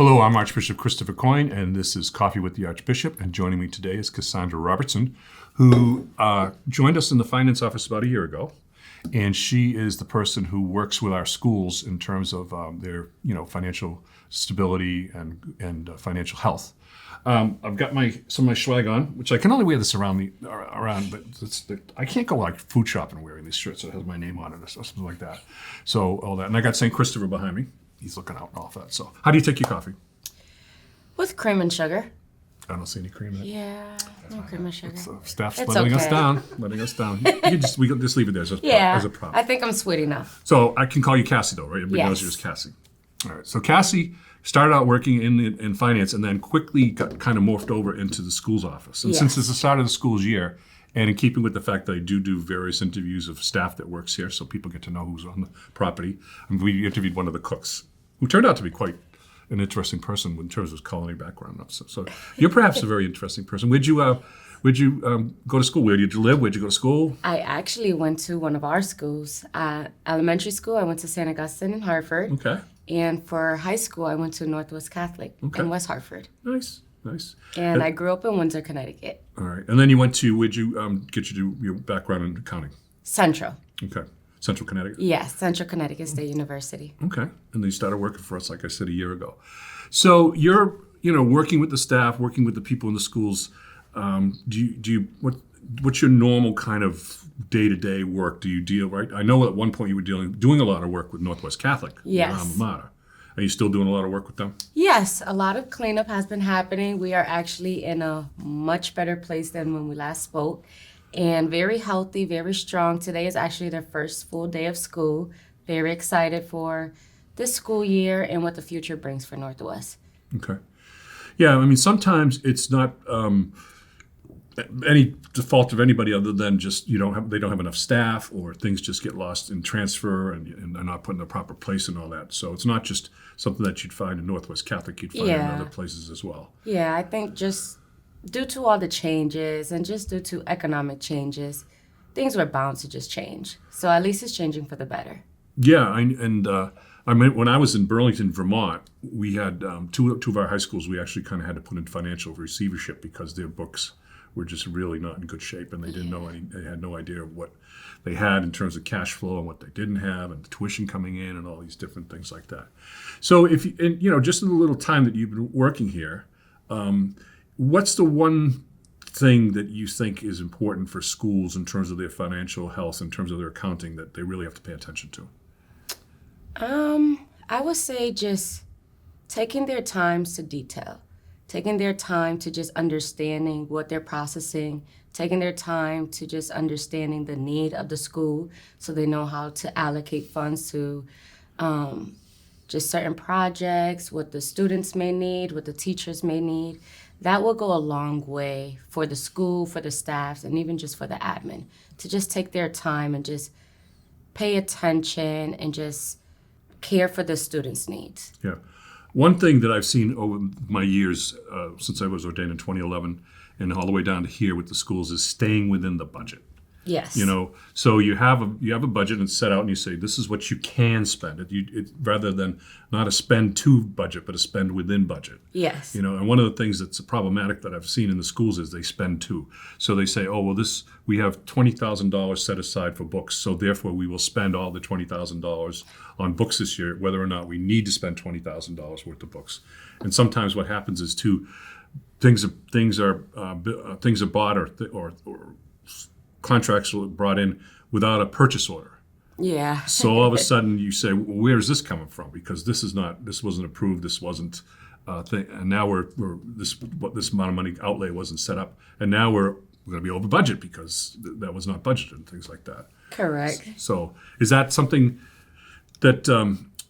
Hello, I'm Archbishop Christopher Coyne, and this is Coffee with the Archbishop. And joining me today is Kassie Robertson, who joined us in the finance office about a year ago. And she is the person who works with our schools in terms of their, financial stability and financial health. I've got some of my swag on, which I can only wear this around, but I can't go like food shopping wearing these shirts that has my name on it or something like that. So all that, and I got St. Christopher behind me. He's looking out and all that. So, how do you take your coffee? With cream and sugar. I don't see any cream in it. Yeah, no cream and sugar. Staff's It's letting us okay. down. We can just leave it there as a prop. I think I'm sweet enough. So I can call you Kassie, though, right? Everybody knows you as Kassie. All right. So Kassie started out working in finance and then quickly got kind of morphed over into the school's office. And since it's the start of the school's year, and in keeping with the fact that I do various interviews of staff that works here, so people get to know who's on the property, and we interviewed one of the cooks, who turned out to be quite an interesting person in terms of his culinary background. So you're perhaps a very interesting person. Where'd you go to school? Where did you live? Where'd you go to school? I actually went to one of our schools. Elementary school, I went to St. Augustine in Hartford. Okay. And for high school, I went to Northwest Catholic in West Hartford. Nice. And I grew up in Windsor, Connecticut. All right. And then you went to, where'd you get your background in accounting? Central. Okay. Central Connecticut? Yes, Central Connecticut State University. Okay. And then you started working for us, like I said, a year ago. So you're, working with the staff, working with the people in the schools. What's your normal kind of day-to-day work? Do you deal, right? I know at one point you were doing a lot of work with Northwest Catholic. Yes. Your alma mater. Are you still doing a lot of work with them? Yes, a lot of cleanup has been happening. We are actually in a much better place than when we last spoke. And very healthy, very strong. Today is actually their first full day of school. Very excited for this school year and what the future brings for Northwest. Okay. Yeah, I mean, sometimes it's not any default of anybody other than just they don't have enough staff, or things just get lost in transfer and they're not put in the proper place and all that. So it's not just something that you'd find in Northwest Catholic, you'd find in other places as well. Yeah, I think just due to all the changes and just due to economic changes, things were bound to just change. So at least it's changing for the better. Yeah, I mean, when I was in Burlington, Vermont, we had two of our high schools. We actually kind of had to put in financial receivership because their books were just really not in good shape, and they didn't know they had no idea of what they had in terms of cash flow and what they didn't have, and the tuition coming in, and all these different things like that. So just in the little time that you've been working here. What's the one thing that you think is important for schools in terms of their financial health, in terms of their accounting, that they really have to pay attention to? I would say just taking their time to detail, taking their time to just understanding what they're processing, taking their time to just understanding the need of the school so they know how to allocate funds to just certain projects, what the students may need, what the teachers may need. That will go a long way for the school, for the staffs, and even just for the admin to just take their time and just pay attention and just care for the students' needs. Yeah. One thing that I've seen over my years since I was ordained in 2011 and all the way down to here with the schools is staying within the budget. Yes. So you have a budget and set out, and you say this is what you can spend. It rather than not a spend to budget, but a spend within budget. Yes. And one of the things that's problematic that I've seen in the schools is they spend too. So they say, oh well, we have $20,000 set aside for books, so therefore we will spend all the $20,000 on books this year, whether or not we need to spend $20,000 worth of books. And sometimes what happens is things are bought or contracts were brought in without a purchase order. Yeah. So all of a sudden you say, well, where is this coming from? Because this wasn't approved. This wasn't thing. And now this amount of money outlay wasn't set up. And now we're going to be over budget because that was not budgeted and things like that. Correct. So is that something that,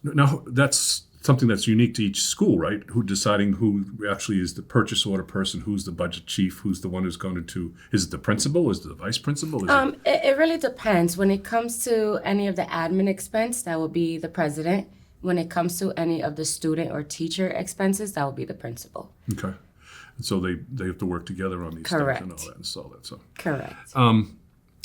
now that's something that's unique to each school, right? Deciding who actually is the purchase order person, who's the budget chief, who's the one who's going to, is it the principal, is it the vice principal? It really depends. When it comes to any of the admin expense, that will be the president. When it comes to any of the student or teacher expenses, that will be the principal. Okay. And so they have to work together on these things and all that and so that. So. Correct.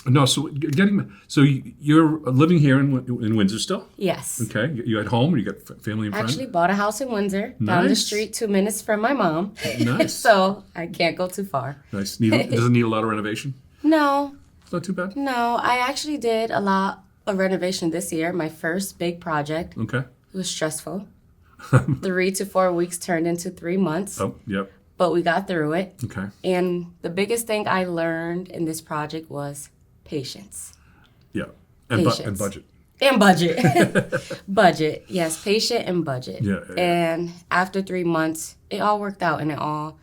No, so you're living here in Windsor still? Yes. Okay, you at home? Or you got family and friends? Actually bought a house in Windsor, down the Nice. street, 2 minutes from my mom. Nice. So I can't go too far. Nice. Doesn't need a lot of renovation. No, It's not too bad. no. I actually did a lot of renovation this year. My first big project. Okay. It was stressful. 3 to 4 weeks turned into 3 months, Oh, yep. but we got through it. Okay. And the biggest thing I learned in this project was patience. Yeah. And Patience. budget. And budget. Budget. Yes, patient and budget. Yeah. And after 3 months, it all worked out and it all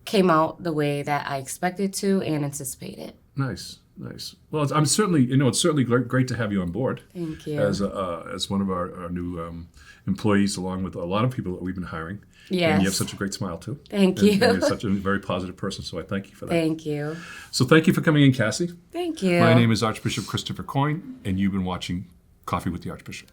came out the way that I expected to and anticipated. Nice. Well, it's certainly great to have you on board. Thank you. As one of our new employees, along with a lot of people that we've been hiring. Yes. And you have such a great smile too. Thank you. And you're such a very positive person, so I thank you for that. Thank you. So thank you for coming in, Kassie. Thank you. My name is Archbishop Christopher Coyne, and you've been watching Coffee with the Archbishop.